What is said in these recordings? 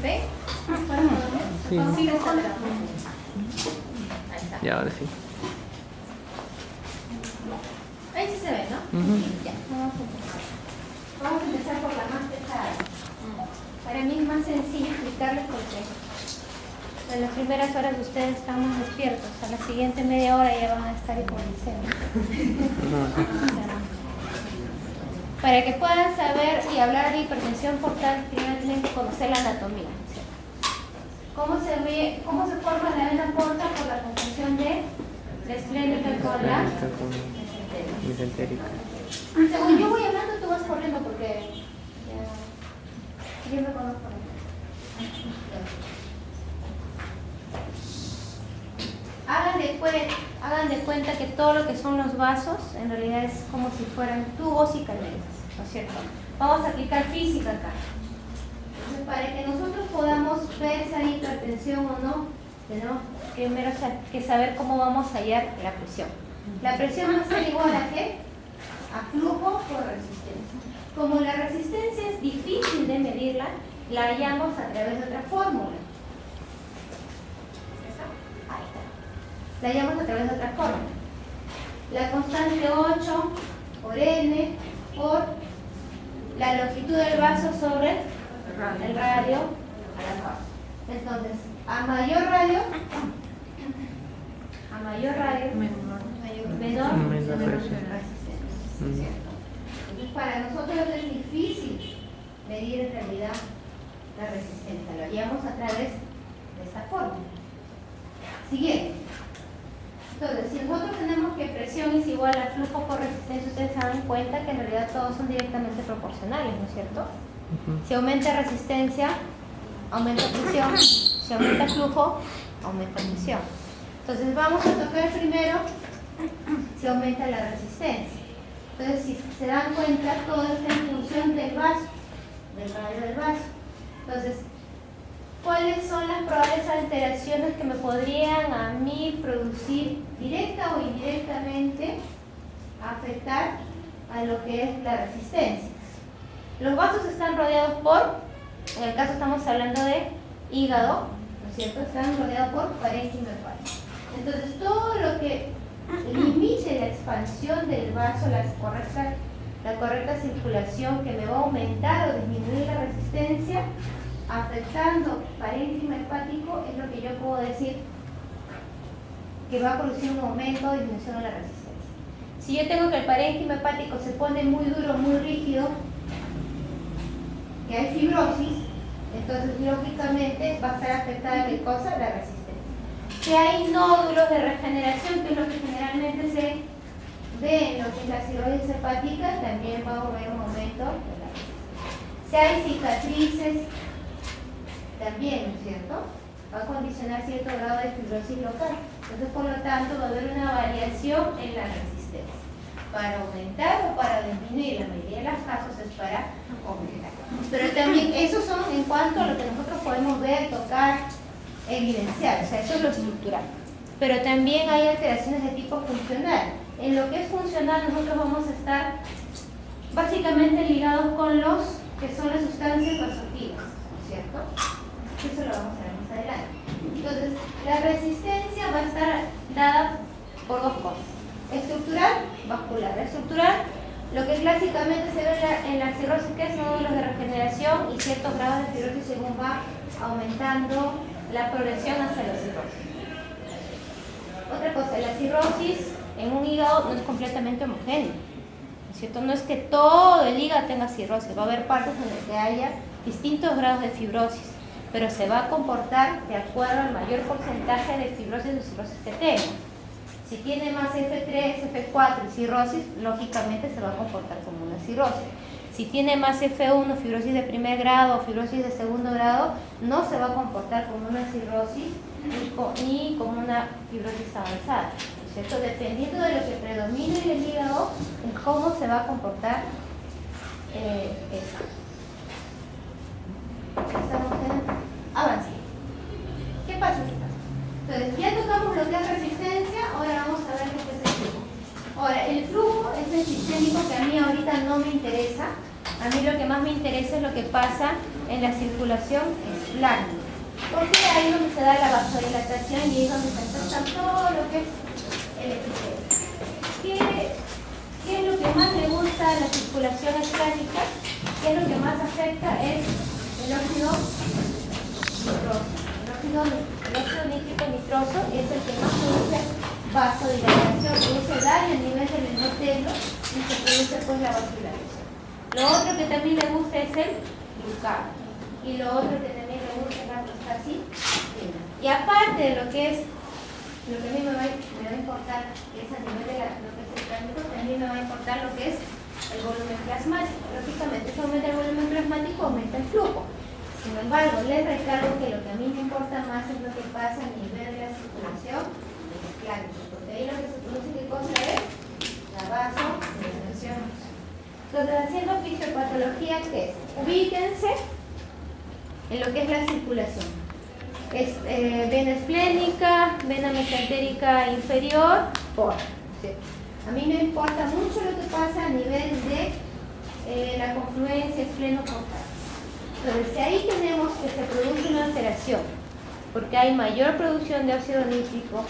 ¿Ve? Sí. Sí, está atrás. Ahí está. Ya, ahora sí. Ahí sí se ve, ¿no? Ujú. Ya, vamos a empezar por la más pesada. Para mí es más sencillo explicarles porque en las primeras horas ustedes están más despiertos, a la siguiente media hora ya van a estar hipoglicémicos. Para que puedan saber y hablar de hipertensión portal, primero tienen que conocer la anatomía, ¿cierto? ¿Cómo se forma la vena porta? Por la conjunción de la esplénica con la mesentérica. Mesentérica. Según yo voy hablando, tú vas corriendo porque yo me conozco. Hagan de cuenta que todo lo que son los vasos en realidad es como si fueran tubos y canelas, ¿no es cierto? Vamos a aplicar física acá. Entonces, para que nosotros podamos ver si hay hipertensión o no, tenemos primero que saber cómo vamos a hallar la presión. La presión va a ser igual a ¿qué? A flujo por resistencia. Como la resistencia es difícil de medirla, la hallamos a través de otra fórmula. Ahí está. La hallamos a través de otra fórmula. La constante 8 por n por la longitud del vaso sobre el radio a la par. Entonces, a mayor radio, menor resistencia, ¿cierto? Entonces, para nosotros es difícil medir en realidad la resistencia. Lo hallamos a través de esta fórmula. Siguiente. Entonces, si nosotros tenemos que presión es igual a flujo por resistencia, ustedes se dan cuenta que en realidad todos son directamente proporcionales, ¿no es cierto? Si aumenta resistencia, aumenta presión. Si aumenta flujo, aumenta presión. Entonces, vamos a tocar primero si aumenta la resistencia. Entonces, si se dan cuenta, todo está en función del vaso, del radio del vaso. Entonces, ¿cuáles son las probables alteraciones que me podrían a mí producir directa o indirectamente afectar a lo que es la resistencia? Los vasos están rodeados por, en el caso estamos hablando de hígado, ¿no es cierto? Están rodeados por parénquima hepática. Entonces, todo lo que limite la expansión del vaso, la correcta circulación que me va a aumentar o disminuir la resistencia, afectando parénquima hepático, es lo que yo puedo decir que va a producir un aumento o disminución de la resistencia. Si yo tengo que el parénquima hepático se pone muy duro, muy rígido, que hay fibrosis, entonces lógicamente va a estar afectada ¿qué cosa? La resistencia. Si hay nódulos de regeneración, que es lo que generalmente se ve en lo que es la cirrosis hepática, también va a haber un aumento de la resistencia. Si hay cicatrices, también, ¿no es cierto? Va a condicionar cierto grado de fibrosis local. Entonces, por lo tanto, va a haber una variación en la resistencia. Para aumentar o para disminuir, la mayoría de los casos es para aumentar. Pero también, esos son en cuanto a lo que nosotros podemos ver, tocar, evidenciar. O sea, eso es lo estructural. Pero también hay alteraciones de tipo funcional. En lo que es funcional, nosotros vamos a estar básicamente ligados con los que son las sustancias vasoactivas, ¿no es cierto? Eso lo vamos a ver más adelante. Entonces, la resistencia va a estar dada por dos cosas. Estructural, vascular. La estructural, lo que clásicamente se ve en la cirrosis, que es nódulos de regeneración y ciertos grados de fibrosis según va aumentando la progresión hacia la cirrosis. Otra cosa, la cirrosis en un hígado no es completamente homogéneo, ¿no es cierto? No es que todo el hígado tenga cirrosis, va a haber partes en las que haya distintos grados de fibrosis, pero se va a comportar de acuerdo al mayor porcentaje de fibrosis o cirrosis que tenga. Si tiene más F3, F4 y cirrosis, lógicamente se va a comportar como una cirrosis. Si tiene más F1, fibrosis de primer grado o fibrosis de segundo grado, no se va a comportar como una cirrosis ni como una fibrosis avanzada, ¿no es cierto? Dependiendo de lo que predomine en el hígado, en cómo se va a comportar esa. Estamos en avance. ¿Qué pasa? Entonces, ya tocamos lo que es resistencia, ahora vamos a ver lo que es el flujo. Ahora, el flujo es el sistémico que a mí ahorita no me interesa. A mí lo que más me interesa es lo que pasa en la circulación es plano. Porque ahí es donde se da la vasodilatación y ahí es donde se afecta todo lo que es el epitelio. ¿Qué es lo que más le gusta a la circulación esclánica? ¿Qué es lo que más afecta? Es el óxido nitroso. El óxido nítrico nitroso es el que más produce vasodilatación, produce daño a nivel del endotelio y se produce pues la vasodilatación. Lo otro que también le gusta es el glucano. Y lo otro que también le gusta es la prostaglandina. Y aparte de lo que es, lo que a mí me va a importar, que es a nivel de lo que es el tránsito, también me va a importar lo que es el volumen plasmático. Lógicamente, si aumenta el volumen plasmático, aumenta el flujo. Sin embargo, les recargo que lo que a mí me importa más es lo que pasa a nivel de la circulación esclánica, porque ahí lo que se produce, ¿qué cosa es? La vasodilatación. Entonces, haciendo fisiopatología, ¿qué es? Ubíquense en lo que es la circulación. Es vena esplénica, vena mesentérica inferior, porta. ¿Sí? A mí me importa mucho lo que pasa a nivel de la confluencia espleno-portal. Entonces, si ahí tenemos que se produce una alteración, porque hay mayor producción de óxido nítrico,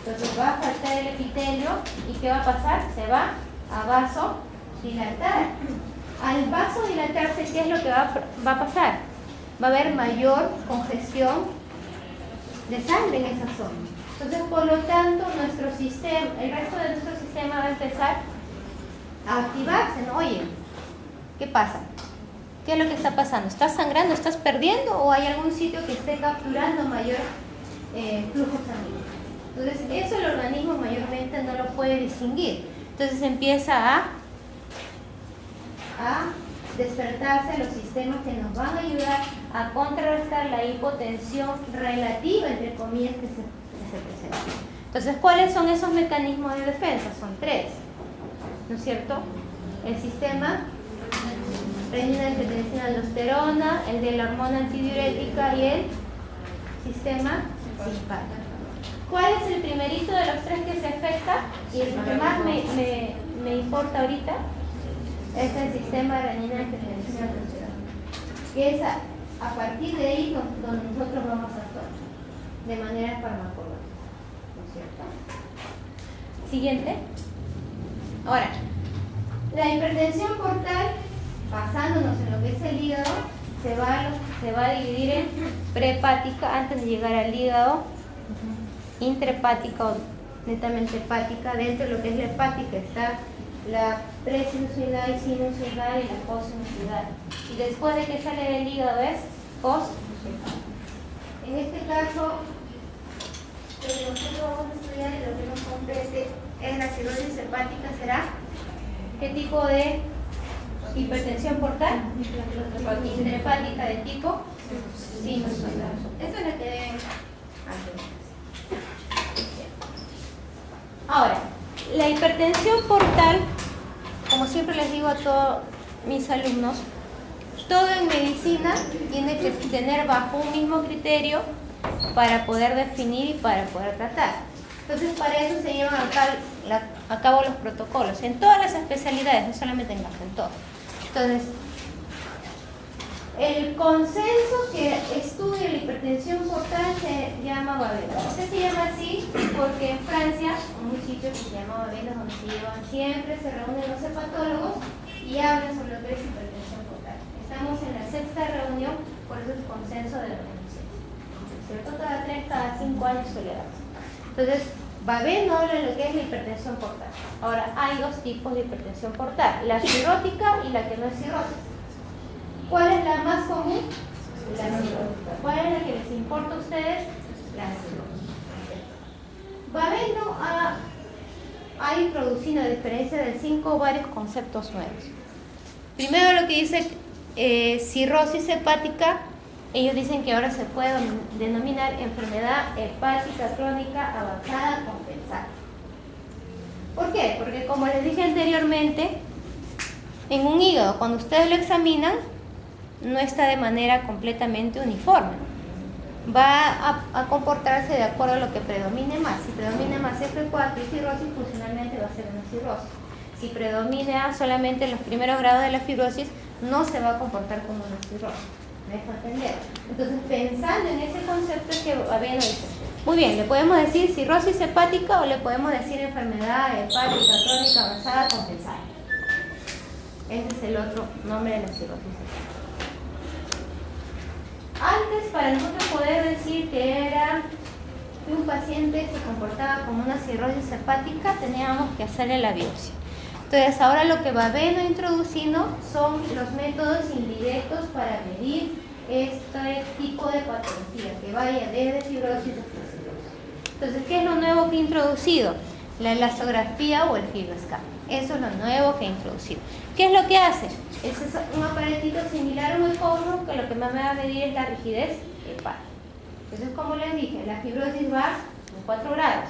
entonces va a faltar el epitelio, ¿y qué va a pasar? Se va a vasodilatar. Al vasodilatarse, ¿qué es lo que va a pasar? Va a haber mayor congestión de sangre en esa zona. Entonces, por lo tanto, nuestro sistema, el resto de nuestro sistema va a empezar a activarse, ¿no? Oye, ¿qué pasa? ¿Qué es lo que está pasando? ¿Estás sangrando? ¿Estás perdiendo? ¿O hay algún sitio que esté capturando mayor flujo sanguíneo? Entonces, eso el organismo mayormente no lo puede distinguir. Entonces, empieza a despertarse los sistemas que nos van a ayudar a contrarrestar la hipotensión relativa, entre comillas, que se presenta. Entonces, ¿cuáles son esos mecanismos de defensa? Son tres, ¿no es cierto? El sistema renina, angiotensina, aldosterona, el de la hormona antidiurética y el sistema simpático. ¿Cuál es el primerito de los tres que se afecta? Y el que más me importa ahorita es el sistema renina, angiotensina, aldosterona, que es a partir de ahí donde nosotros vamos a actuar de manera farmacológica, ¿no es cierto? Siguiente. Ahora, la hipertensión portal, basándonos en lo que es el hígado, se va a dividir en prehepática antes de llegar al hígado, intrahepática o netamente hepática. Dentro de lo que es la hepática está la presinusoidal y sinusoidal y la postsinusoidal. Y después de que sale del hígado es postsinusoidal. En este caso, lo que nosotros vamos a estudiar y lo que nos compete en la cirrosis hepática será ¿qué tipo de hipertensión portal? Intrahepática de tipo sinusoidal. Eso es lo que deben hacer. Ahora, la hipertensión portal, como siempre les digo a todos mis alumnos, todo en medicina tiene que tener bajo un mismo criterio para poder definir y para poder tratar. Entonces, para eso se llevan a cabo los protocolos en todas las especialidades, no solamente en gastro, en todo. Entonces, el consenso que estudia la hipertensión portal se llama Babel. Este se llama así porque en Francia, un sitio que se llama Babel, donde se llevan siempre, se reúnen los hepatólogos y hablan sobre lo que es hipertensión portal. Estamos en la 6ª reunión, por eso el consenso de la organización. ¿Cierto? Cada 3, cada 5 años suele darse. Entonces, Babel no habla de lo que es la hipertensión portal. Ahora, hay dos tipos de hipertensión portal, la cirrótica y la que no es cirrótica. ¿Cuál es la más común? La cirrótica. ¿Cuál es la que les importa a ustedes? La cirrótica. Babel no ha introducido, a diferencia del 5, varios conceptos nuevos. Primero, lo que dice cirrosis hepática, ellos dicen que ahora se puede denominar enfermedad hepática crónica avanzada compensada. ¿Por qué? Porque como les dije anteriormente, en un hígado, cuando ustedes lo examinan, no está de manera completamente uniforme. Va a comportarse de acuerdo a lo que predomine más. Si predomina más F4 y cirrosis, funcionalmente va a ser una cirrosis. Si predomina solamente los primeros grados de la fibrosis, no se va a comportar como una cirrosis. ¿Me dejo entender? Entonces, pensando en ese concepto es que Aveno dice, muy bien, le podemos decir cirrosis hepática o le podemos decir enfermedad hepática crónica avanzada compensada. Ese es el otro nombre de la cirrosis hepática. Antes, para nosotros poder decir que un paciente se comportaba como una cirrosis hepática, teníamos que hacerle la biopsia. Entonces, ahora lo que va Aveno introduciendo son los métodos indirectos para medir este tipo de patología, que vaya desde fibrosis hasta cirrosis. Entonces, ¿qué es lo nuevo que he introducido? La elastografía o el FibroScan. Eso es lo nuevo que he introducido. ¿Qué es lo que hace? Es un aparatito similar a un ecógrafo que lo que más me va a medir es la rigidez hepática. Entonces, como les dije, la fibrosis va en 4 grados.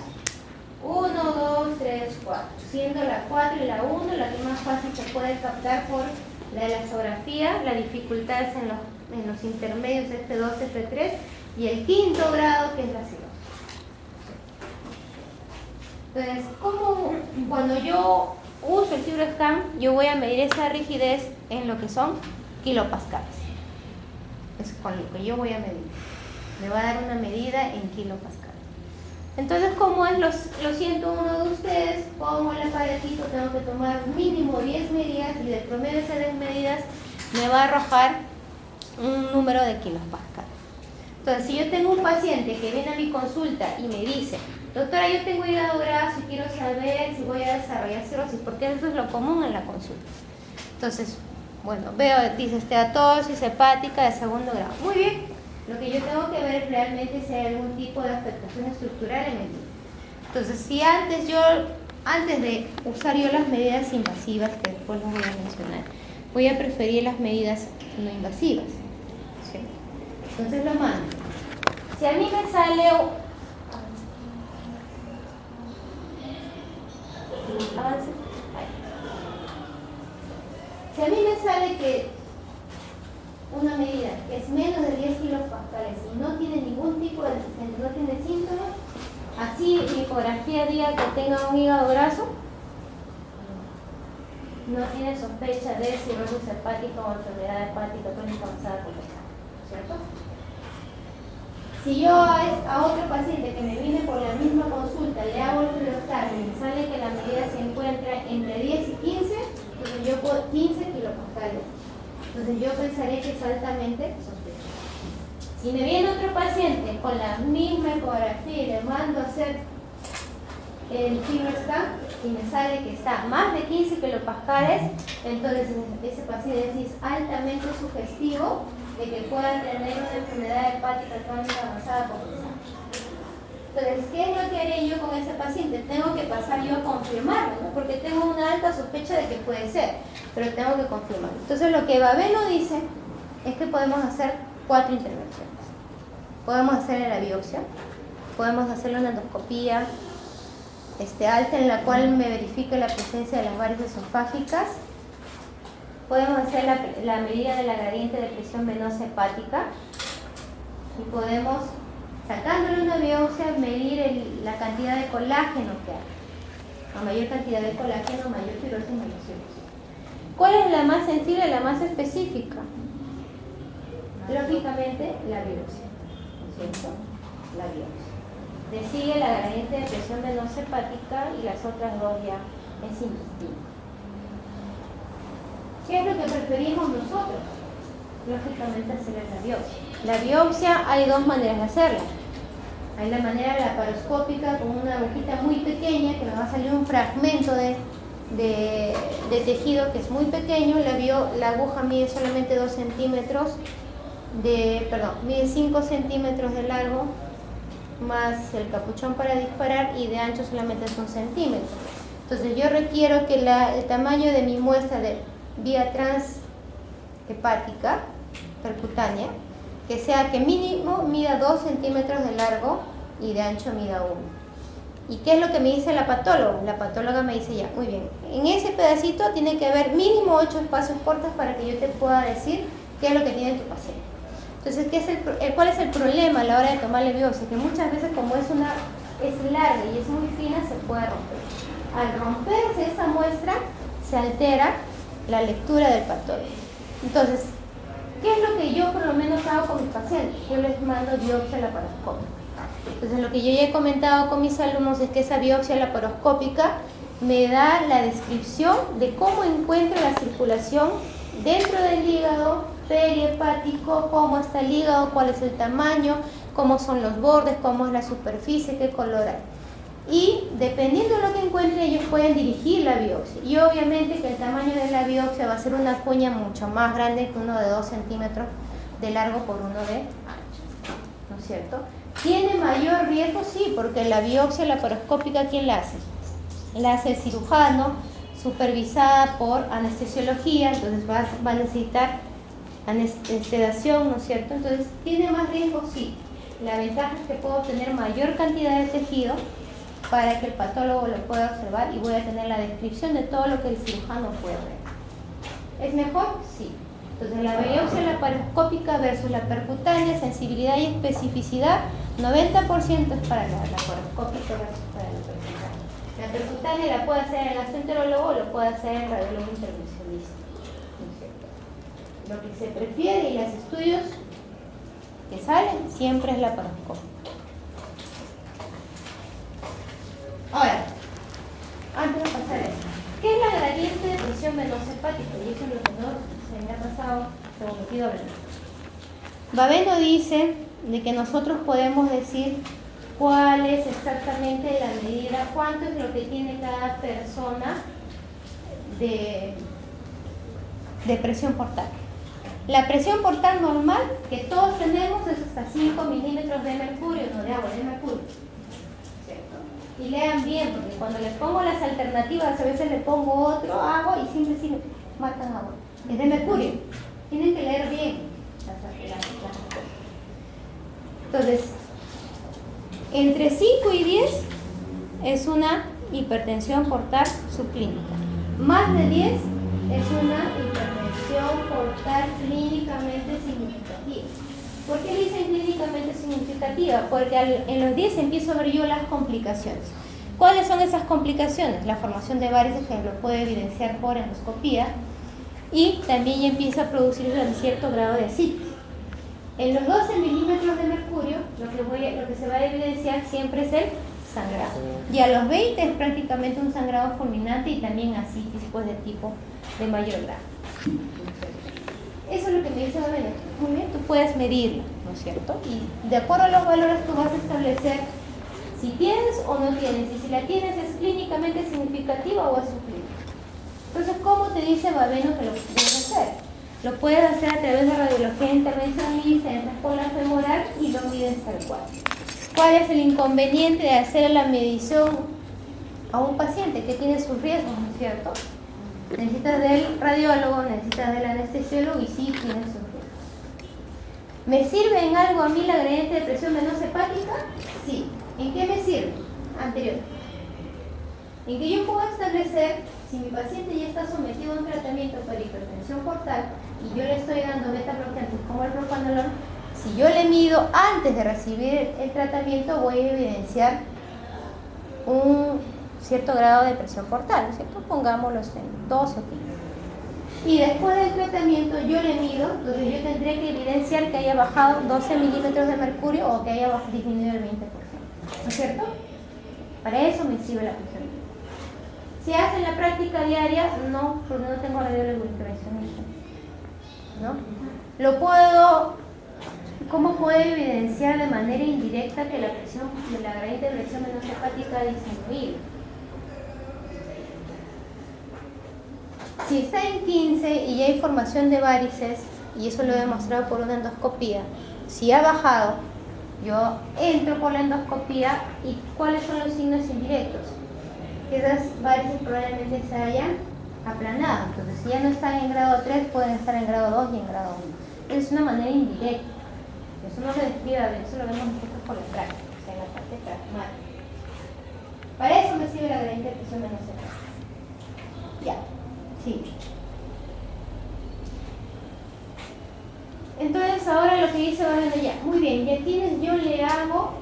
1, 2, 3, 4. Siendo la 4 y la 1 la que más fácil se puede captar por la elastografía. La dificultad es en los intermedios F2, F3 y el 5.º grado que es la cirrosis. Entonces, cuando yo uso el FibroScan, yo voy a medir esa rigidez en lo que son kilopascales. Es con lo que yo voy a medir. Me va a dar una medida en kilopascales. Entonces, como es los 101 de ustedes, pongo el aparatito, tengo que tomar mínimo 10 medidas y del promedio de esas 10 medidas me va a arrojar un número de kilopascales. Entonces, si yo tengo un paciente que viene a mi consulta y me dice, doctora, yo tengo hígado graso y quiero saber si voy a desarrollar cirrosis, porque eso es lo común en la consulta. Entonces, bueno, dice esteatosis hepática de 2.º grado. Muy bien. Lo que yo tengo que ver es realmente si hay algún tipo de afectación estructural en el hígado. Entonces, si antes de usar yo las medidas invasivas, que después las voy a mencionar, voy a preferir las medidas no invasivas. ¿Sí? Entonces lo mando. Si a mí me sale... Avance. Si a mí me sale que una medida que es menos de 10 kilopascales y no tiene ningún tipo de antecedente, no tiene síntomas, así mi ecografía diga que tenga un hígado graso, no tiene sospecha de cirrosis hepática o enfermedad hepática crónica avanzada compensada, ¿cierto? Si yo a otro paciente que me viene por la misma consulta le hago el FibroScan y me sale que la medida se encuentra entre 10 y 15, entonces yo puedo 15 kilopascales. Entonces yo pensaría que es altamente sospechoso. Si me viene otro paciente con la misma ecografía y le mando a hacer el FibroScan y me sale que está más de 15 kilopascales, entonces ese paciente es altamente sugestivo de que pueda tener una enfermedad hepática crónica avanzada compensada. Entonces, ¿qué es lo que haré yo con ese paciente? Tengo que pasar yo a confirmarlo, ¿no? Porque tengo una alta sospecha de que puede ser, pero tengo que confirmarlo. Entonces, lo que Aveno dice es que podemos hacer 4 intervenciones. Podemos hacerle la biopsia, podemos hacerle una endoscopía alta en la cual me verifique la presencia de las varices esofágicas. Podemos hacer la medida de la gradiente de presión venosa hepática y podemos, sacándole una biopsia, medir la cantidad de colágeno que hay. A mayor cantidad de colágeno, mayor fibrosis, mayor cirrosis. ¿Cuál es la más sensible y la más específica? Lógicamente, la biopsia, ¿no es cierto? La biopsia. Le sigue la gradiente de presión venosa hepática y las otras dos ya es indistinto. ¿Qué es lo que preferimos nosotros? Lógicamente hacer la biopsia. La biopsia hay 2 maneras de hacerla. Hay la manera laparoscópica con una agujita muy pequeña que nos va a salir un fragmento de tejido que es muy pequeño. La aguja mide solamente 2 centímetros mide 5 centímetros de largo más el capuchón para disparar y de ancho solamente es 1 centímetro. Entonces yo requiero que el tamaño de mi muestra de vía transhepática percutánea que mínimo mida 2 centímetros de largo y de ancho mida 1. ¿Y qué es lo que me dice la patóloga? La patóloga me dice ya, muy bien, en ese pedacito tiene que haber mínimo 8 espacios cortos para que yo te pueda decir qué es lo que tiene tu paciente. Entonces, ¿cuál es el problema a la hora de tomarle biopsia? Que muchas veces como es larga y es muy fina, se puede romper. Al romperse esa muestra, se altera la lectura del patólogo. Entonces, ¿Qué es lo que yo por lo menos hago con mis pacientes? Yo les mando biopsia laparoscópica. Entonces lo que yo ya he comentado con mis alumnos es que esa biopsia laparoscópica me da la descripción de cómo encuentro la circulación dentro del hígado, perihepático, cómo está el hígado, cuál es el tamaño, cómo son los bordes, cómo es la superficie, qué color hay. Y dependiendo de lo que encuentren, ellos pueden dirigir la biopsia. Y obviamente que el tamaño de la biopsia va a ser una cuña mucho más grande que uno de 2 centímetros de largo por uno de ancho, ¿no es cierto? ¿Tiene mayor riesgo? Sí, porque la biopsia laparoscópica, ¿quién la hace? La hace el cirujano, supervisada por anestesiología, entonces va a necesitar sedación, ¿no es cierto? Entonces, ¿tiene más riesgo? Sí. La ventaja es que puedo tener mayor cantidad de tejido para que el patólogo lo pueda observar y voy a tener la descripción de todo lo que el cirujano puede ver. ¿Es mejor? Sí. Entonces la biopsia laparoscópica versus la percutánea, sensibilidad y especificidad, 90% es para la laparoscópica versus para la percutánea. La percutánea la puede hacer el gastroenterólogo o lo puede hacer el radiólogo intervencionista. Lo que se prefiere y los estudios que salen siempre es laparoscópica. Ahora, antes de pasar a esto, ¿qué es la gradiente de presión venosa hepática? Y eso es lo que no se me ha pasado, según me pido hablar. Baveno dice de que nosotros podemos decir cuál es exactamente la medida, cuánto es lo que tiene cada persona de presión portal. La presión portal normal que todos tenemos es hasta 5 milímetros de mercurio, no de agua, de mercurio. Y lean bien, porque cuando les pongo las alternativas, a veces le pongo otro agua y siempre sí marcan agua. Es de mercurio. Tienen que leer bien las cosas. Entonces, entre 5 y 10 es una hipertensión portal subclínica. Más de 10 es una hipertensión portal clínicamente significativa. ¿Por qué dicen clínicamente significativa? Porque en los 10 empiezo a ver yo las complicaciones. ¿Cuáles son esas complicaciones? La formación de varices, que lo puede evidenciar por endoscopía, y también ya empieza a producirse un cierto grado de ascitis. En los 12 milímetros de mercurio, lo que se va a evidenciar siempre es el sangrado. Y a los 20 es prácticamente un sangrado fulminante y también ascitis pues, de tipo de mayor grado. Eso es lo que me dice Baveno. Muy bien, tú puedes medirlo, ¿no es cierto? Y de acuerdo a los valores tú vas a establecer si tienes o no tienes. Y si la tienes es clínicamente significativa o es subclínica. Entonces, ¿cómo te dice Baveno que lo puedes hacer? Lo puedes hacer a través de radiología intervencionista, entras por la femoral y lo mides tal cual. ¿Cuál es el inconveniente de hacer la medición a un paciente que tiene sus riesgos, ¿no es cierto? Necesitas del radiólogo, necesitas del anestesiólogo y sí tienes sus riesgos. ¿Me sirve en algo a mí la gradiente de presión venosa hepática? Sí. ¿En qué me sirve? Anterior. En que yo puedo establecer si mi paciente ya está sometido a un tratamiento para hipertensión portal y yo le estoy dando beta bloqueantes como el propanolol, si yo le mido antes de recibir el tratamiento voy a evidenciar un cierto grado de presión portal, ¿cierto? Pongámoslo en 12 o 15. Y después del tratamiento yo le mido, entonces yo tendré que evidenciar que haya bajado 12 milímetros de mercurio o que haya disminuido el 20%, ¿no es cierto? Para eso me sirve la presión. Si hace en la práctica diaria, no, porque no tengo radiólogo intervencionista, ¿no? Lo puedo, ¿cómo puedo evidenciar de manera indirecta que la presión de la gradiente de presión venosa hepática ha disminuido? Si está en 15 y ya hay formación de varices, y eso lo he demostrado por una endoscopía, si ha bajado, yo entro por la endoscopía y ¿cuáles son los signos indirectos? Que esas varices probablemente se hayan aplanado. Entonces, si ya no están en grado 3, pueden estar en grado 2 y en grado 1. Es una manera indirecta. Eso no se describe, eso lo vemos nosotros por la práctica, o sea, en la parte pragmática. Para eso me sirve la gradiente de presión venosa hepática. Ya. Sí. Entonces ahora lo que dice Baveno ya, muy bien, ya tienes, yo le hago,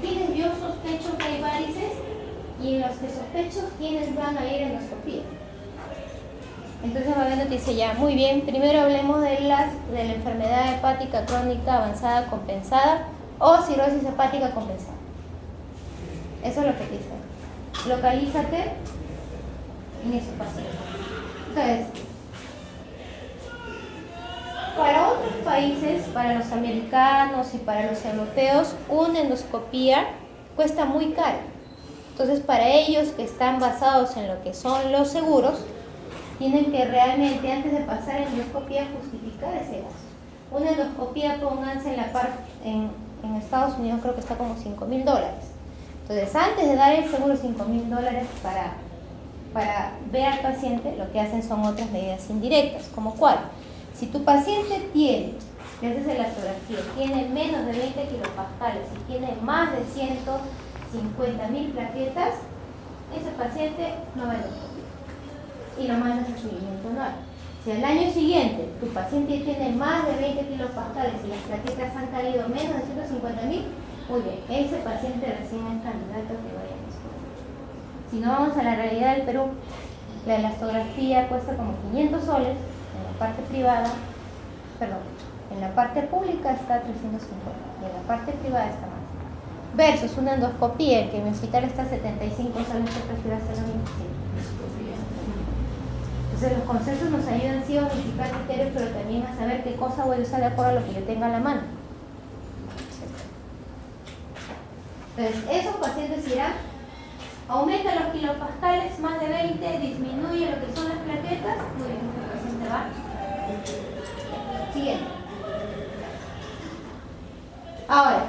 tienes, yo sospecho que hay varices y en los que sospecho, ¿quiénes van a ir a endoscopía? Entonces Babeno te dice ya, muy bien, primero hablemos de la enfermedad hepática crónica avanzada compensada o cirrosis hepática compensada. Eso es lo que te dice. Localízate en esos pacientes. Entonces, para otros países, para los americanos y para los europeos, una endoscopía cuesta muy caro. Entonces, para ellos que están basados en lo que son los seguros, tienen que realmente, antes de pasar endoscopía, justificar ese gasto. Una endoscopía, pónganse en la parte, en Estados Unidos creo que está como $5,000. Entonces, antes de dar el seguro $5,000 para ver al paciente, lo que hacen son otras medidas indirectas, como cuál. Si tu paciente tiene, le haces la elastografía, tiene menos de 20 kilopascales y tiene más de 150.000 plaquetas, ese paciente no va a endoscopía y lo mandas a seguimiento anual. Si al año siguiente tu paciente tiene más de 20 kilopascales y las plaquetas han caído menos de 150.000, muy bien, ese paciente recién es candidato que vaya a endoscopía. Si no, vamos a la realidad del Perú, la elastografía cuesta como 500 soles en la parte privada, perdón, en la parte pública está 350 y en la parte privada está más. Versus una endoscopía que en mi hospital está 75 soles, que prefiero hacer lo mismo. Entonces los consensos nos ayudan sí a unificar criterios, pero también a saber qué cosa voy a usar de acuerdo a lo que yo tenga a la mano. Entonces, esos pacientes irán, aumenta los kilopascales, más de 20, disminuye lo que son las plaquetas, muy bien, el paciente va. Siguiente. Ahora,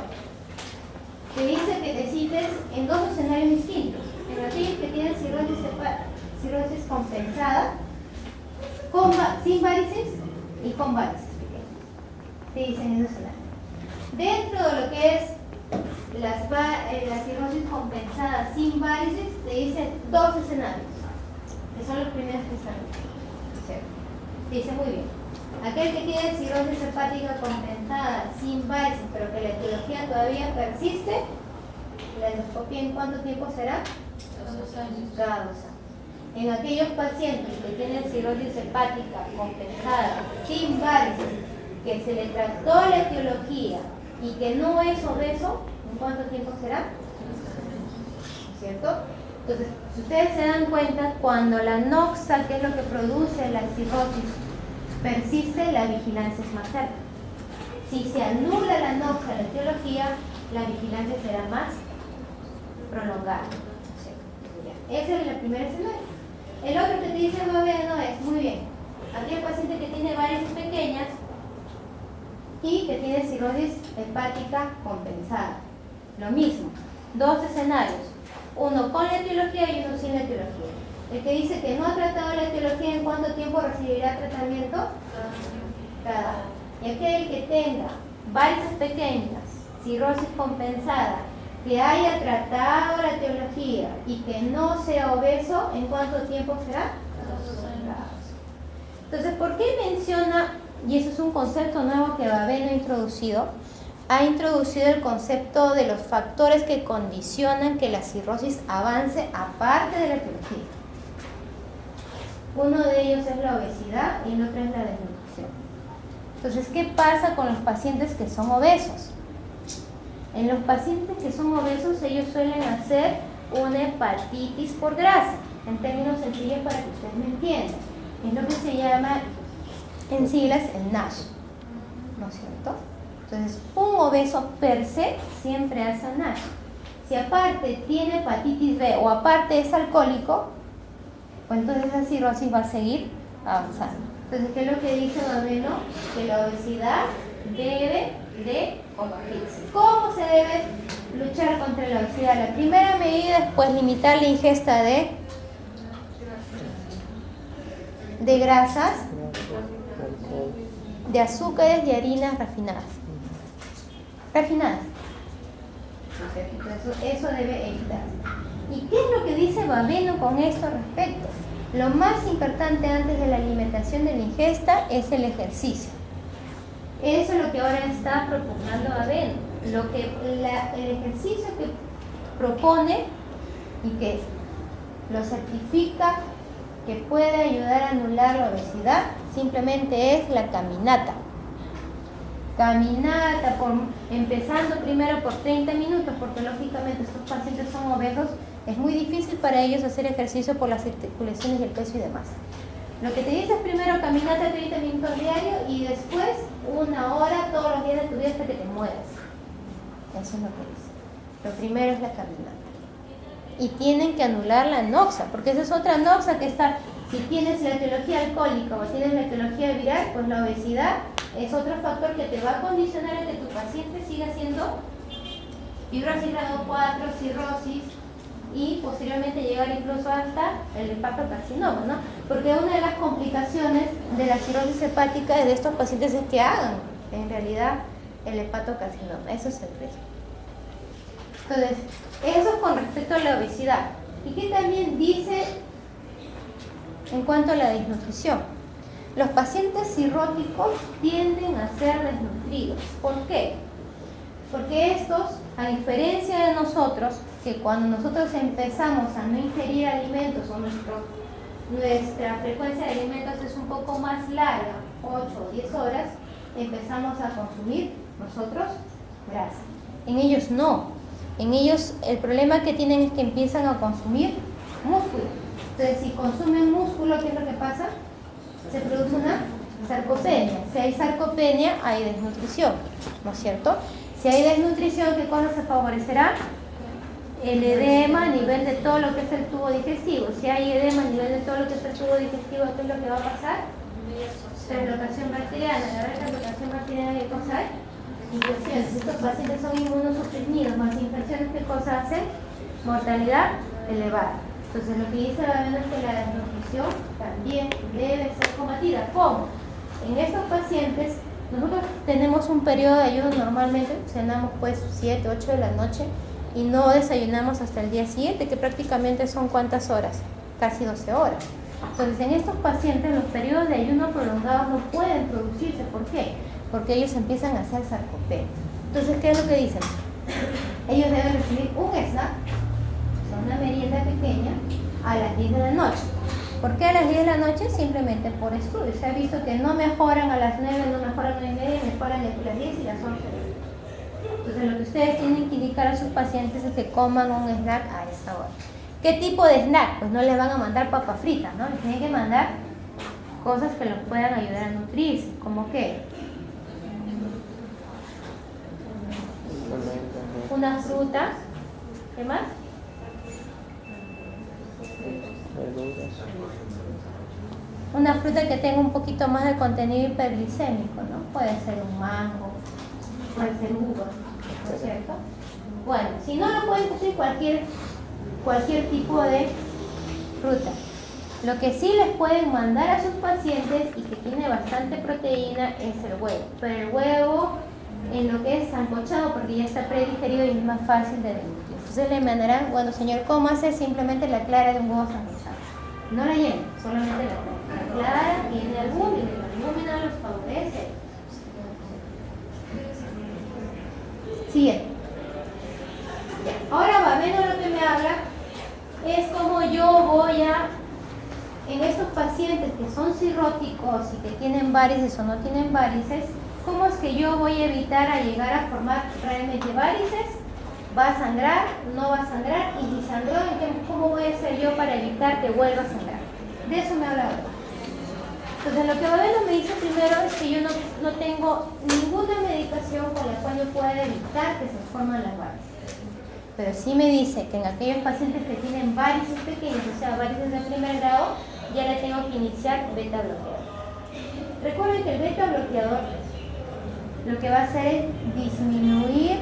te dice que te cites en dos escenarios distintos. En aquellos que tienen cirrosis compensada, sin varices y con varices. Te dicen en dos escenarios. Dentro de lo que es la cirrosis compensada sin varices, te dicen dos escenarios, que son los primeros que están. Te dice muy bien. Aquel que tiene cirrosis hepática compensada sin varices, pero que la etiología todavía persiste, la endoscopia ¿en cuánto tiempo será? 2 años. Cada 2 años. En aquellos pacientes que tienen cirrosis hepática compensada sin varices, que se le trató la etiología y que no es obeso, ¿en cuánto tiempo será? ¿Cierto? Entonces, si ustedes se dan cuenta, cuando la noxa, que es lo que produce la cirrosis, persiste, la vigilancia es más cerca. Si se anula la noxa, la etiología, la vigilancia será más prolongada. Ese es el primer escenario. El otro que te dice Babeno es, muy bien, aquí hay paciente que tiene varices pequeñas y que tiene cirrosis hepática compensada. Lo mismo, dos escenarios, uno con la etiología y uno sin la etiología. El que dice que no ha tratado la etiología, ¿en cuánto tiempo recibirá tratamiento? Cada año. Y aquel que tenga varices pequeñas, cirrosis compensada, que haya tratado la etiología y que no sea obeso, ¿en cuánto tiempo será? 2 años. Entonces, ¿por qué menciona, y eso es un concepto nuevo que Babeno ha introducido el concepto de los factores que condicionan que la cirrosis avance aparte de la etiología? Uno de ellos es la obesidad y el otro es la desnutrición. Entonces, ¿qué pasa con los pacientes que son obesos? En los pacientes que son obesos, ellos suelen hacer una hepatitis por grasa, en términos sencillos para que ustedes me entiendan. Es lo que se llama, en siglas, el NASH, ¿no es cierto? Entonces, un obeso per se siempre hace NASH. Si aparte tiene hepatitis B o aparte es alcohólico, pues entonces esa cirrosis va a seguir avanzando. Entonces, ¿qué es lo que dice Babeno? Que la obesidad debe de combatirse. ¿Cómo se debe luchar contra la obesidad? La primera medida es pues limitar la ingesta de grasas, de azúcares y harinas refinadas. Entonces, eso debe evitarse. ¿Y qué es lo que dice Babeno con esto respecto? Lo más importante antes de la alimentación de la ingesta es el ejercicio. Eso es lo que ahora está propugnando Babeno. El ejercicio que propone y que lo certifica que puede ayudar a anular la obesidad simplemente es la caminata. Caminata, empezando primero por 30 minutos, porque lógicamente estos pacientes son obesos, es muy difícil para ellos hacer ejercicio por las articulaciones y el peso y demás. Lo que te dice es primero caminata 30 minutos diario y después 1 hora todos los días de tu vida hasta que te mueras. Eso es lo que dice. Lo primero es la caminata. Y tienen que anular la noxa, porque esa es otra noxa que está, si tienes la etiología alcohólica o tienes la etiología viral, pues la obesidad es otro factor que te va a condicionar a que tu paciente siga siendo fibrosis grado 4, cirrosis y posteriormente llegar incluso hasta el hepatocarcinoma, ¿no? Porque una de las complicaciones de la cirrosis hepática de estos pacientes es que hagan en realidad el hepatocarcinoma. Eso es el riesgo. Entonces, eso con respecto a la obesidad. ¿Y qué también dice en cuanto a la desnutrición? Los pacientes cirróticos tienden a ser desnutridos. ¿Por qué? Porque estos, a diferencia de nosotros, que cuando nosotros empezamos a no ingerir alimentos o nuestra frecuencia de alimentos es un poco más larga, 8 o 10 horas, empezamos a consumir nosotros grasa. En ellos no. En ellos el problema que tienen es que empiezan a consumir músculo. Entonces, si consumen músculo, ¿qué es lo que pasa? Se produce una sarcopenia. Si hay sarcopenia, hay desnutrición, ¿no es cierto? Si hay desnutrición, ¿qué cosa se favorecerá? El edema a nivel de todo lo que es el tubo digestivo. Si hay edema a nivel de todo lo que es el tubo digestivo, ¿qué es lo que va a pasar? Translocación bacteriana. La translocación bacteriana, ¿qué cosa hay? Infecciones. Estos pacientes son inmunosuprimidos, más infecciones, ¿qué cosa hacen? Mortalidad elevada. Entonces, lo que dice la es que la desnutrición también debe ser combatida. ¿Cómo? En estos pacientes, nosotros tenemos un periodo de ayuno normalmente, cenamos pues 7, 8 de la noche y no desayunamos hasta el día siguiente, que prácticamente son ¿cuántas horas? Casi 12 horas. Entonces, en estos pacientes los periodos de ayuno prolongados no pueden producirse. ¿Por qué? Porque ellos empiezan a hacer sarcopenia. Entonces, ¿qué es lo que dicen? Ellos deben recibir un snack, una merienda pequeña, a las 10 de la noche. ¿Por qué a las 10 de la noche? Simplemente por estudio. Se ha visto que no mejoran a las 9, no mejoran a las 9:30, mejoran entre las 10 y las 11. Entonces, lo que ustedes tienen que indicar a sus pacientes es que coman un snack a esa hora. ¿Qué tipo de snack? Pues no les van a mandar papas fritas, ¿no? Les tienen que mandar cosas que los puedan ayudar a nutrirse. ¿Cómo qué? Una fruta. ¿Qué más? Una fruta que tenga un poquito más de contenido hiperglicémico, ¿no? Puede ser un mango, puede ser uva, ¿no es cierto? Bueno, si no lo pueden conseguir cualquier tipo de fruta. Lo que sí les pueden mandar a sus pacientes y que tiene bastante proteína es el huevo. Pero el huevo en lo que es sancochado, porque ya está predigerido y es más fácil de deglutir. Entonces le mandarán, bueno señor, cómase simplemente la clara de un huevo sancochado. No la llenen, solamente la clara. La clara tiene albúmina y la albúmina los favorece. Siguiente. Ahora va, menos lo que me habla es como yo voy a, en estos pacientes que son cirróticos y que tienen varices o no tienen varices, ¿cómo es que yo voy a evitar a llegar a formar realmente varices? ¿Va a sangrar? ¿No va a sangrar? Y si sangró, ¿cómo voy a hacer yo para evitar que vuelva a sangrar? De eso me habla ahora. Entonces, lo que Babeno me dice primero es que yo no tengo ninguna medicación con la cual yo pueda evitar que se formen las varices. Pero sí me dice que en aquellos pacientes que tienen varices pequeñas, o sea, varices de primer grado, ya le tengo que iniciar beta bloqueador. Recuerden que el beta bloqueador lo que va a hacer es disminuir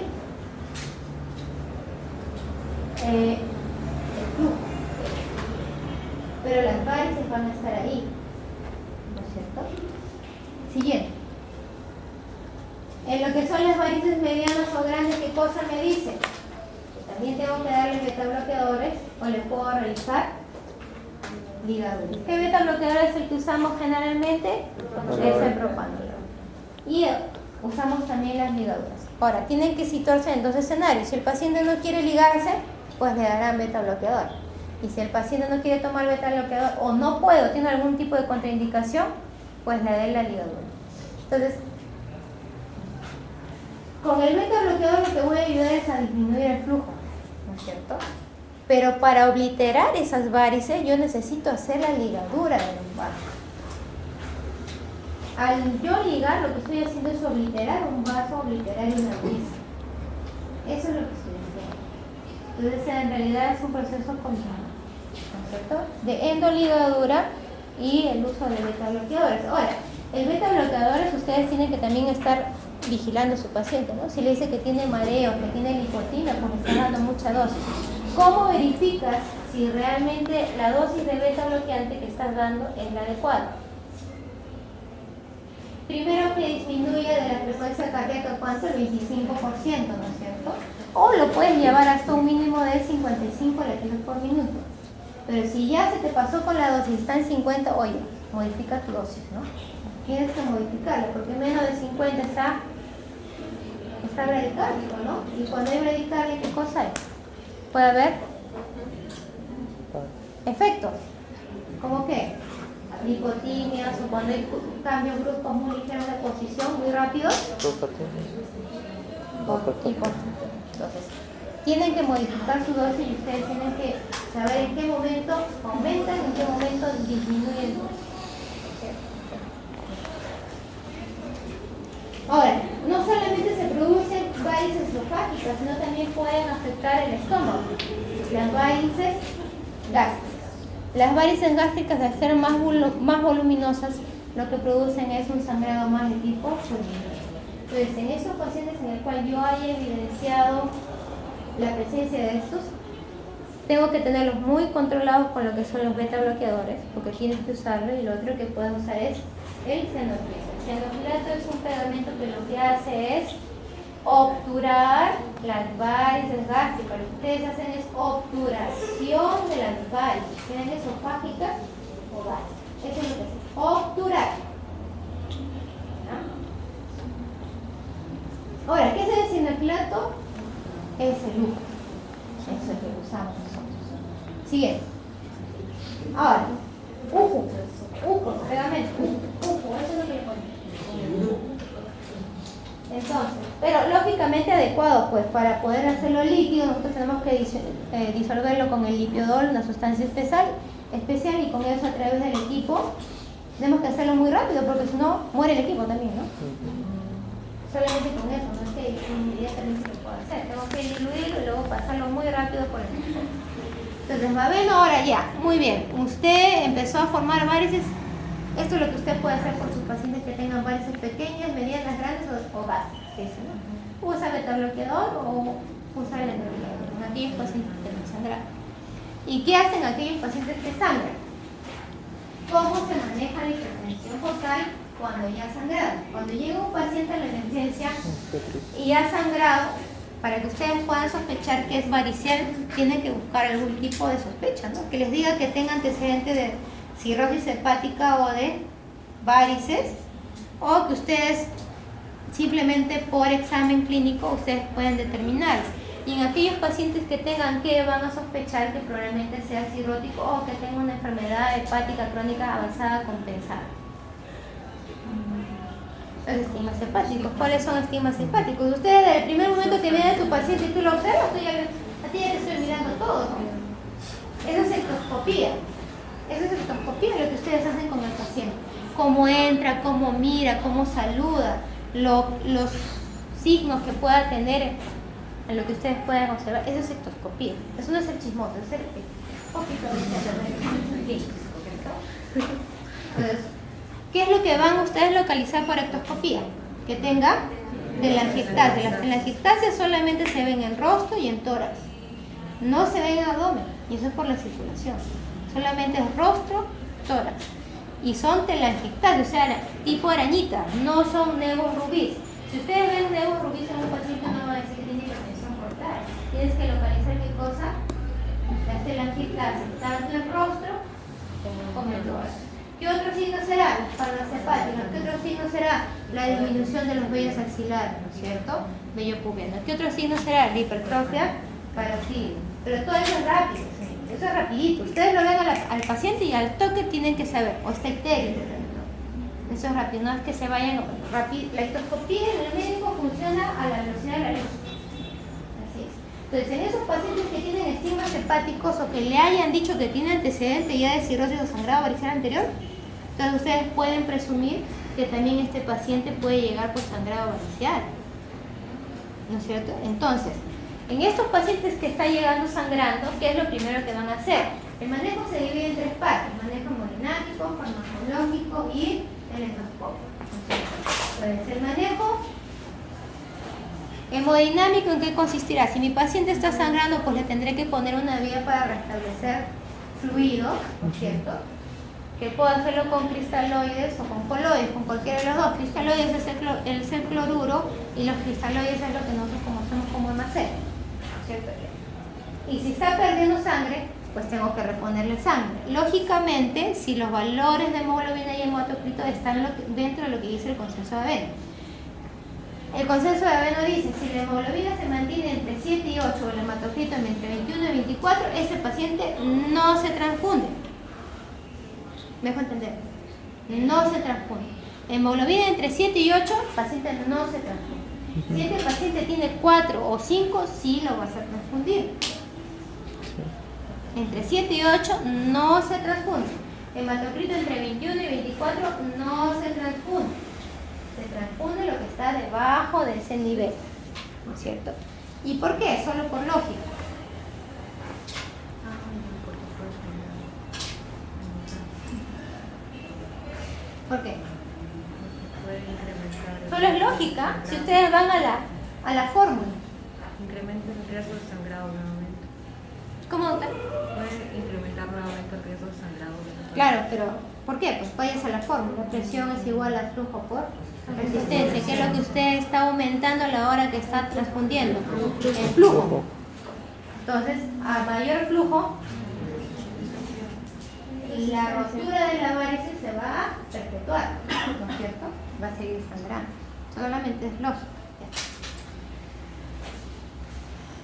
el flujo, pero las varices van a estar ahí, ¿no es cierto? Siguiente. En lo que son las varices medianas o grandes, ¿qué cosa me dice? Que también tengo que darle beta bloqueadores o le puedo realizar ligaduras. ¿Qué beta bloqueador es el que usamos generalmente? Es el propanolol. Y usamos también las ligaduras. Ahora, tienen que situarse en dos escenarios. Si el paciente no quiere ligarse, pues le darán beta bloqueador. Y si el paciente no quiere tomar beta bloqueador o no puede o tiene algún tipo de contraindicación, pues le dé la ligadura. Entonces, con el beta bloqueador lo que voy a ayudar es a disminuir el flujo, ¿no es cierto? Pero para obliterar esas varices yo necesito hacer la ligadura del lumbar. Al yo ligar, lo que estoy haciendo es obliterar un vaso, obliterar una varice. Eso es lo que estoy haciendo. Entonces, en realidad es un proceso combinado, ¿no es cierto? De endoligadura y el uso de beta bloqueadores. Ahora, el beta bloqueadores ustedes tienen que también estar vigilando a su paciente, ¿no? Si le dice que tiene mareo, que tiene lipotina, pues le está dando mucha dosis. ¿Cómo verificas si realmente la dosis de beta bloqueante que estás dando es la adecuada? Primero que disminuya de la frecuencia cardíaca, ¿cuánto? El 25%, ¿no es cierto? O lo puedes llevar hasta un mínimo de 55 latidos por minuto. Pero si ya se te pasó con la dosis, está en 50, oye, modifica tu dosis, ¿no? Tienes que modificarlo, porque menos de 50 está bradicárdico, ¿no? Y cuando hay bradicardia, ¿qué cosa es? Puede haber efectos. ¿Cómo qué? Lipotimias o cuando hay cambios bruscos muy ligeros de posición, muy rápidos. Entonces, tienen que modificar su dosis y ustedes tienen que saber en qué momento aumentan, en qué momento disminuyen. Ahora, no solamente se producen varices esofágicas, sino también pueden afectar el estómago. Las varices gástricas. Las varices gástricas, al ser más voluminosas, lo que producen es un sangrado más de tipo fulminante. Entonces, en esos pacientes en el cual yo haya evidenciado la presencia de estos, tengo que tenerlos muy controlados con lo que son los beta bloqueadores, porque tienes que usarlo, y lo otro que puedes usar es el xenofleto. El xenofleto es un pegamento que lo que hace es obturar las varices gástricas. Lo que ustedes hacen es obturación de las varices, sean esofágicas o gástricas. Eso es lo que hacen, obturar. ¿No? Ahora, ¿qué es el xenofleto? Es el lujo. Eso es lo que usamos nosotros. Siguiente. Ahora, pegamento, eso es lo que le ponemos. Entonces, pero lógicamente adecuado, pues para poder hacerlo líquido nosotros tenemos que disolverlo con el lipiodol, una sustancia especial, y con eso a través del equipo tenemos que hacerlo muy rápido porque si no muere el equipo también, ¿no? Solamente con eso, no es que inmediatamente lo puedo hacer, tengo que diluirlo y luego pasarlo muy rápido por el equipo. Entonces, Mabel, ahora ya, muy bien, usted empezó a formar varices. Esto es lo que usted puede hacer por sus pacientes que tengan varices pequeñas, medianas, grandes o gástricas, ¿no? Usa beta bloqueador o usa el endobloqueador en aquellos pacientes que no sangran. ¿Y qué hacen aquellos pacientes que sangran? ¿Cómo se maneja la hipertensión focal cuando ya ha sangrado? Cuando llega un paciente a la emergencia y ha sangrado, para que ustedes puedan sospechar que es varicial, tienen que buscar algún tipo de sospecha, ¿no? Que les diga que tenga antecedentes de cirrosis hepática o de varices, o que ustedes simplemente por examen clínico ustedes pueden determinar. Y en aquellos pacientes que tengan, que van a sospechar que probablemente sea cirrótico o que tenga una enfermedad hepática crónica avanzada compensada. Los estigmas hepáticos. ¿Cuáles son estigmas hepáticos? Ustedes desde el primer momento que viene tu paciente y tú lo observas, a ti ya te estoy mirando todo. Eso es ectoscopía. Eso es ectoscopía, lo que ustedes hacen con el paciente. Cómo entra, cómo mira, cómo saluda, los signos que pueda tener en lo que ustedes puedan observar. Eso es ectoscopía. Eso no es el chismoso, es el poquito de Entonces, ¿qué es lo que van ustedes a localizar por ectoscopía? Que tenga telangiectasia. Las telangiectasias solamente se ven en rostro y en tórax. No se ven en abdomen, y eso es por la circulación. Solamente es rostro, tórax. Y son telangiectasias, o sea, tipo arañita, no son nevos rubíes. Si ustedes ven nevos rubíes en un paciente, no van a decir que tiene hipertensión portal. Tienes que localizar qué cosa. Las telangiectasias, tanto el rostro como el tórax. ¿Qué otro signo será? Las hepáticas. ¿Qué otro signo será? La disminución de los vellos axilares, ¿no es cierto? Vello pubiano. ¿Qué otro signo será? La hipertrofia parotídea. Pero todo eso es rápido, ¿sí? Eso es rapidito. Ustedes lo ven al paciente y al toque tienen que saber, o está icterio. Eso es rápido, no es que se vayan rápido. La ictoscopía en el médico funciona a la velocidad de la luz. Así es. Entonces, en esos pacientes que tienen estigmas hepáticos o que le hayan dicho que tiene antecedente ya de cirrosis o sangrado varicela anterior, entonces ustedes pueden presumir que también este paciente puede llegar por sangrado varicela. ¿No es cierto? Entonces, en estos pacientes que están llegando sangrando, ¿qué es lo primero que van a hacer? El manejo se divide en tres partes: manejo hemodinámico, farmacológico y el endoscopio. Entonces, el manejo hemodinámico, ¿en qué consistirá? Si mi paciente está sangrando, pues le tendré que poner una vía para restablecer fluido, ¿no es cierto? Que puedo hacerlo con cristaloides o con coloides, con cualquiera de los dos. Cristaloides es el cloruro y los cristaloides es lo que nosotros conocemos como hemacel, ¿cierto? Y si está perdiendo sangre, pues tengo que reponerle sangre. Lógicamente, si los valores de hemoglobina y hematocrito están dentro de lo que dice el consenso de Aveno. El consenso de Aveno dice, si la hemoglobina se mantiene entre 7 y 8 o el hematocrito entre 21 y 24, ese paciente no se transfunde. ¿Me dejo entender? No se transfunde. Hemoglobina entre 7 y 8, el paciente no se transfunde. Si este paciente tiene 4 o 5, sí lo vas a transfundir. Entre 7 y 8 no se transfunde. Hematocrito entre 21 y 24 no se transfunde. Se transfunde lo que está debajo de ese nivel, ¿no es cierto? ¿Y por qué? Solo por lógica. ¿Por qué? Solo es lógica. Si ustedes van a la fórmula. Incrementa el riesgo de sangrado nuevamente. ¿Cómo, doctor? Puede incrementar nuevamente el riesgo de sangrado. Claro, pero ¿por qué? Pues vayas a la fórmula. Presión es igual a flujo por resistencia, que es lo que usted está aumentando a la hora que está transfundiendo. El flujo. Entonces, a mayor flujo, la rotura de la varices se va a perpetuar, ¿no es cierto? Va a seguir sangrando. Solamente es lógico.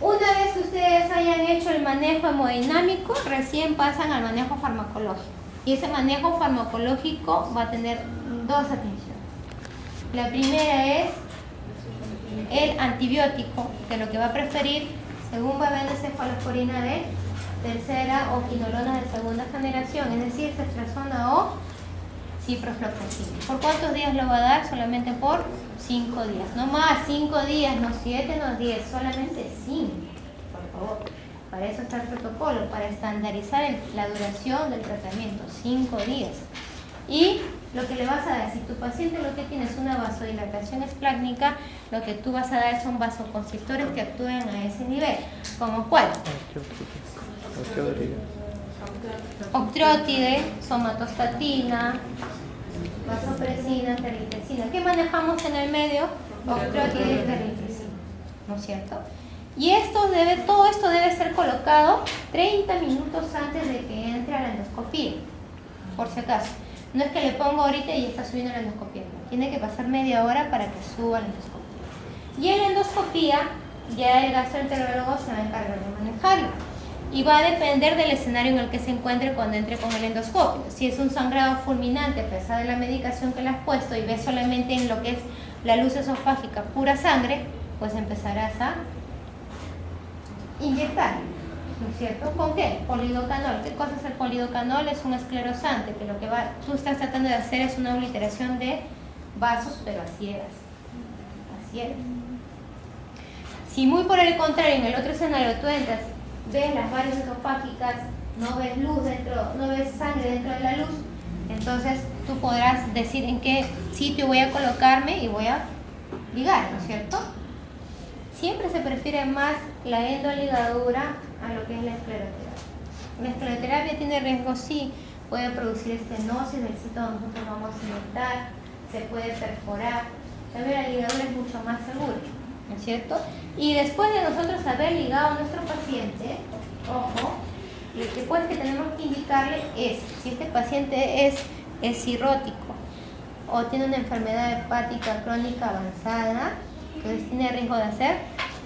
Una vez que ustedes hayan hecho el manejo hemodinámico, recién pasan al manejo farmacológico. Y ese manejo farmacológico va a tener dos atenciones. La primera es el antibiótico, que lo que va a preferir, según va a haber cefalosporina de tercera o quinolona de segunda generación, es decir, ceftriaxona o ciprofloxacina. ¿Por cuántos días lo va a dar? Solamente por 5 días. No más, 5 días, no 7, no 10, solamente 5, por favor. Para eso está el protocolo, para estandarizar la duración del tratamiento, 5 días. Y lo que le vas a dar, si tu paciente lo que tiene es una vasodilatación esplácnica, lo que tú vas a dar son vasoconstrictores que actúen a ese nivel. ¿Como cuál? Octreotide, somatostatina, vasopresina, terlitrexina. ¿Qué manejamos en el medio? Octreotide y terlitrexina, ¿no es cierto? Y todo esto debe ser colocado 30 minutos antes de que entre a la endoscopía, por si acaso. No es que le pongo ahorita y está subiendo la endoscopía, no. Tiene que pasar media hora para que suba la endoscopía. Y en la endoscopía ya el gastroenterólogo se va a encargar de manejarlo. Y va a depender del escenario en el que se encuentre cuando entre con el endoscopio. Si es un sangrado fulminante a pesar de la medicación que le has puesto y ves solamente en lo que es la luz esofágica pura sangre, pues empezarás a inyectar, ¿no es cierto? ¿Con qué? Polidocanol. ¿Qué cosa es el polidocanol? Es un esclerosante que lo que tú estás tratando de hacer es una obliteración de vasos, pero a ciegas. A ciegas. Si muy por el contrario, en el otro escenario tú entras, ves las varices esofágicas, no ves luz dentro, no ves sangre dentro de la luz, entonces tú podrás decir en qué sitio voy a colocarme y voy a ligar, ¿no es cierto? Siempre se prefiere más la endoligadura a lo que es la escleroterapia. La escleroterapia tiene riesgo, sí, puede producir estenosis del sitio donde nosotros vamos a inyectar, se puede perforar, también la ligadura es mucho más segura, ¿no es cierto? Y después de nosotros haber ligado a nuestro paciente, ojo, lo que pues que tenemos que indicarle es si este paciente es cirrótico o tiene una enfermedad hepática crónica avanzada, entonces tiene riesgo de hacer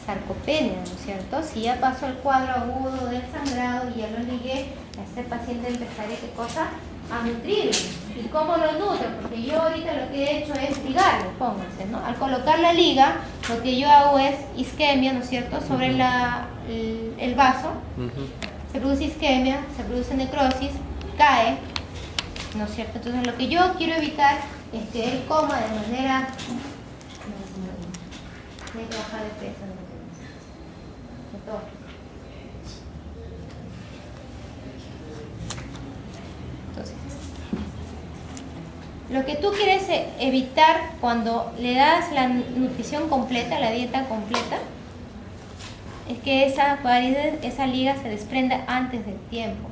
sarcopenia, ¿no es cierto? Si ya pasó el cuadro agudo del sangrado y ya lo ligué, a este paciente empezaré, ¿qué cosa? A nutrirlo. ¿Y cómo lo nutro? Porque yo ahorita lo que he hecho es ligarlo, pónganse, ¿no? Al colocar la liga, lo que yo hago es isquemia, ¿no es cierto? Sobre el vaso, se produce isquemia, se produce necrosis, cae, ¿no es cierto? Entonces lo que yo quiero evitar es que él coma de manera... Tiene que bajar de peso, ¿no? De todo. Entonces, lo que tú quieres evitar cuando le das la nutrición completa, la dieta completa, es que esa liga se desprenda antes del tiempo.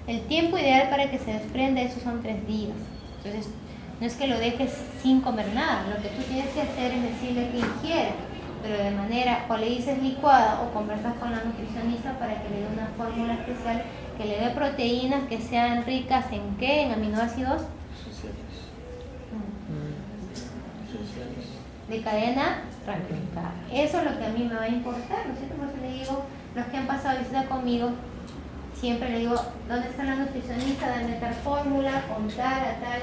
El tiempo ideal para que se desprenda eso son 3 días. Entonces, no es que lo dejes sin comer nada. Lo que tú tienes que hacer es decirle que ingiera, pero de manera, o le dices licuada o conversas con la nutricionista para que le dé una fórmula especial que le dé proteínas que sean ricas en ¿qué? En aminoácidos de cadena ramificada. Eso es lo que a mí me va a importar, ¿no es cierto? Por eso le digo, los que han pasado visita conmigo, siempre le digo, ¿dónde está la nutricionista? Dame tal fórmula, contar a tal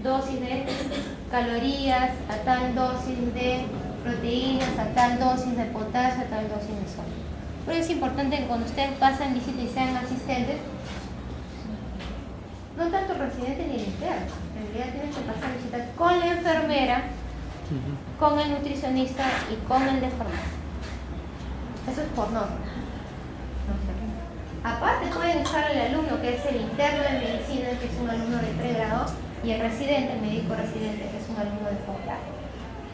dosis de calorías, a tal dosis de proteínas, a tal dosis de potasio, a tal dosis de sodio. Por eso es importante que cuando ustedes pasan visita y sean asistentes, no tanto residentes ni el interno, en realidad tienen que pasar visita con la enfermera, con el nutricionista y con el de farmacia. Eso es por norma. Aparte pueden usar el alumno que es el interno de medicina, que es un alumno de pregrado, y el residente, el médico residente, que es un alumno de posgrado.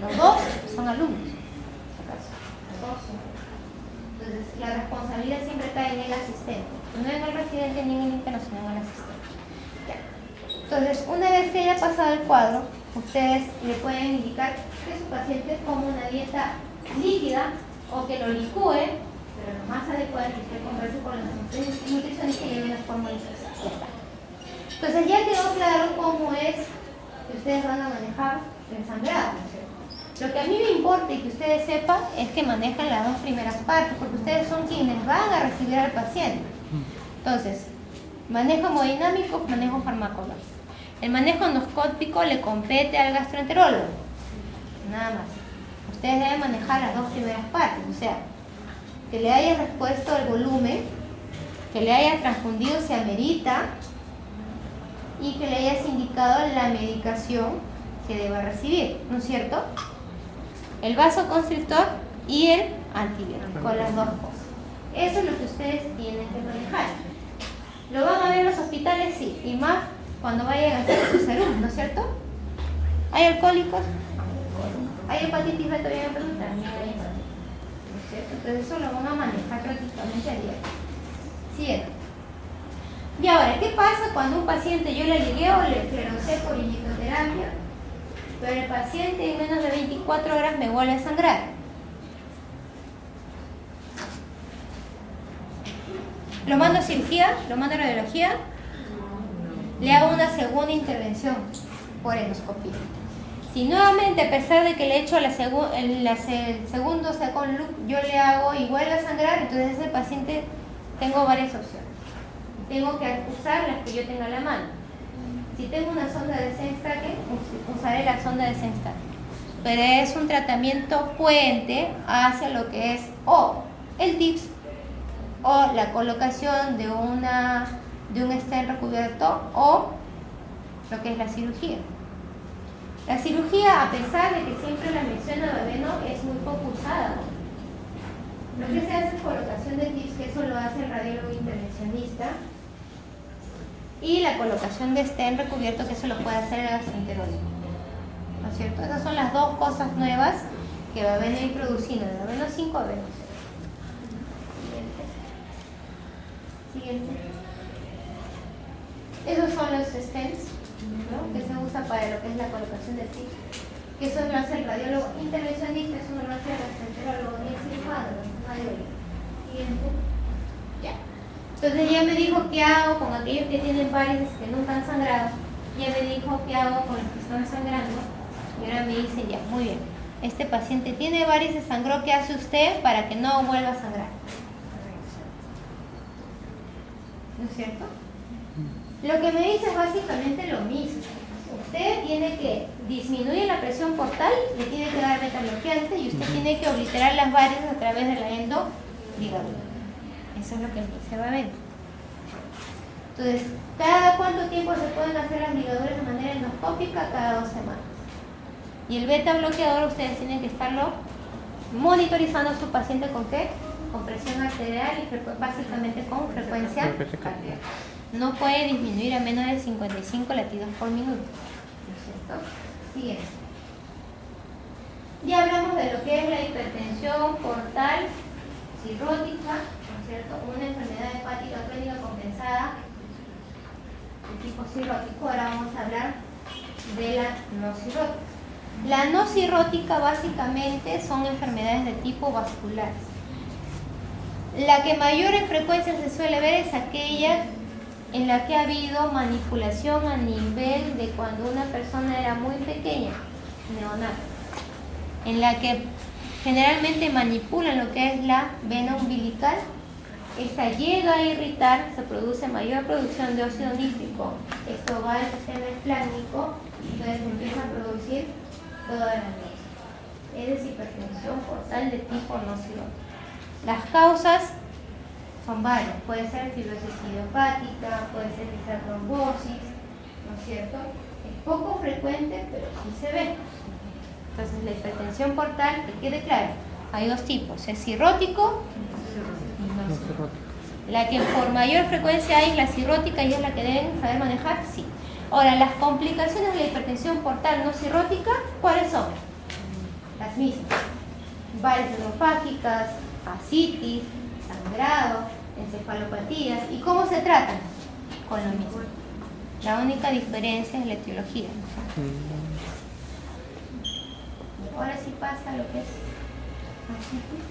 Los dos son alumnos, ¿acaso? Los dos son. Entonces la responsabilidad siempre cae en el asistente, no en el residente ni en el interno, sino en el asistente. Ya. Entonces, una vez que haya pasado el cuadro, ustedes le pueden indicar que su paciente coma una dieta líquida o que lo licúe, pero lo más adecuado es que usted converse con los nutricionistas y le dé una fórmula especial. Ya está. Entonces ya quedó claro cómo es que ustedes van a manejar el sangrado, ¿no es cierto? Lo que a mí me importa y que ustedes sepan es que manejan las 2 primeras partes, porque ustedes son quienes van a recibir al paciente. Entonces, manejo hemodinámico, manejo farmacológico. El manejo endoscópico le compete al gastroenterólogo, nada más. Ustedes deben manejar las 2 primeras partes, o sea, que le haya respuesto el volumen, que le haya transfundido si amerita y que le hayas indicado la medicación que deba recibir, ¿no es cierto? El vasoconstrictor y el antibiótico, las 2 cosas. Eso es lo que ustedes tienen que manejar. ¿Lo van a ver en los hospitales? Sí, y más cuando vayan a hacer su salud, ¿no es cierto? ¿Hay alcohólicos? ¿Hay hepatitis B? Todavía me preguntan. También hay hepatitis, ¿no es cierto? Entonces eso lo van a manejar prácticamente a diario. Siguiente. Y ahora, ¿qué pasa cuando un paciente yo le ligué o le esclerosé por inyectoterapia, pero el paciente en menos de 24 horas me vuelve a sangrar? ¿Lo mando a cirugía? ¿Lo mando a radiología? Le hago una segunda intervención por endoscopía. Si nuevamente, a pesar de que le he hecho el segundo second loop, yo le hago y vuelve a sangrar, entonces ese paciente tengo varias opciones. Tengo que usar las que yo tenga a la mano. Si tengo una sonda de Sengstake, usaré la sonda de Sengstake. Pero es un tratamiento puente hacia lo que es o el TIPS o la colocación de un stent recubierto o lo que es la cirugía. La cirugía, a pesar de que siempre la menciono Babeno, es muy poco usada. Lo que se hace es colocación de TIPS, que eso lo hace el radiólogo intervencionista, y la colocación de stent recubierto, que eso lo puede hacer el gastroenterólogo, ¿no es cierto? Esas son las 2 cosas nuevas que va a venir introduciendo, de Babeno 5 a Babeno 6. Siguiente. Esos son los stents, ¿no?, que se usa para lo que es la colocación de TIPS, que eso lo hace el radiólogo intervencionista, eso no lo hace el gastroenterólogo ni el cirujano, nadie. Siguiente. Ya. Entonces ya me dijo qué hago con aquellos que tienen varices que nunca han sangrado, ya me dijo qué hago con los que están sangrando, y ahora me dicen ya, muy bien, Este paciente tiene varices, sangró, ¿qué hace usted para que no vuelva a sangrar? ¿No es cierto? Lo que me dice es básicamente lo mismo. Usted tiene que disminuir la presión portal, le tiene que dar beta bloqueante y usted tiene que obliterar las varices a través de la endoligadura. Eso es lo que se va a ver. Entonces, ¿cada cuánto tiempo se pueden hacer las ligaduras de manera endoscópica? Cada 2 semanas. Y el beta bloqueador ustedes tienen que estarlo monitorizando a su paciente ¿con qué? Con presión arterial y básicamente con frecuencia cardíaca. No puede disminuir a menos de 55 latidos por minuto. ¿No es cierto? Siguiente. Ya hablamos de lo que es la hipertensión portal cirrótica, ¿no es cierto? Una enfermedad hepática crónica compensada de tipo cirrótico. Ahora vamos a hablar de la no cirrótica. La no cirrótica básicamente son enfermedades de tipo vascular. La que mayor en frecuencia se suele ver es aquella en la que ha habido manipulación a nivel de cuando una persona era muy pequeña, neonato, en la que generalmente manipulan lo que es la vena umbilical. Esta llega a irritar, se produce mayor producción de óxido nítrico, esto va al sistema esplácnico, entonces empieza a producir toda la anemia. Es hipertensión portal de tipo no cirrótica. Las causas son varias, puede ser fibrosis idiopática, puede ser quizá trombosis, ¿no es cierto? Es poco frecuente, pero sí se ve. Entonces la hipertensión portal, que quede claro, hay 2 tipos, es cirrótico y no cirrótico. La que por mayor frecuencia hay es la cirrótica y es la que deben saber manejar, sí. Ahora, las complicaciones de la hipertensión portal no cirrótica, ¿cuáles son? Las mismas. Varices neurofágicas, ascitis, sangrado, encefalopatías. ¿Y cómo se tratan? Con lo mismo. La única diferencia es la etiología. Ahora sí pasa lo que es ascitis.